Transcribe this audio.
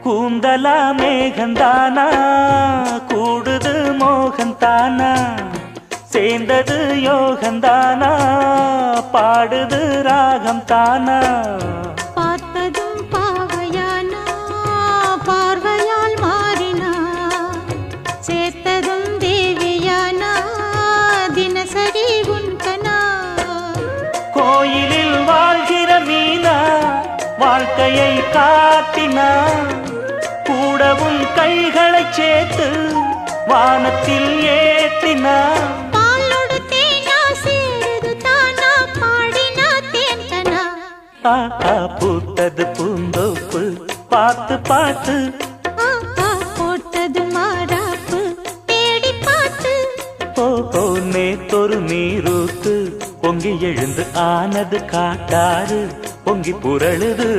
கூந்தலா மேகந்தானா கூடுது மோகந்தானா சேர்ந்தது யோகந்தானா பாடுது ராகம் தானா பார்த்ததும் பாவையானா பார்வையால் மாறினா சேர்த்ததும் தேவியானா தினசரி உன்கனா கோயிலில் வாழ்கிற மீனா வாழ்க்கையை காட்டினா கூடவும் கைகளை சேர்த்து வானத்தில் ஏற்றினா பூத்தது பூந்தோப்பு பார்த்து பார்த்து போட்டது மாறாப்பு தேடி பார்த்து ஓ நேத்தொரு நீரூத்து பொங்கி எழுந்து ஆனது காட்டாறு பொங்கி புரளுது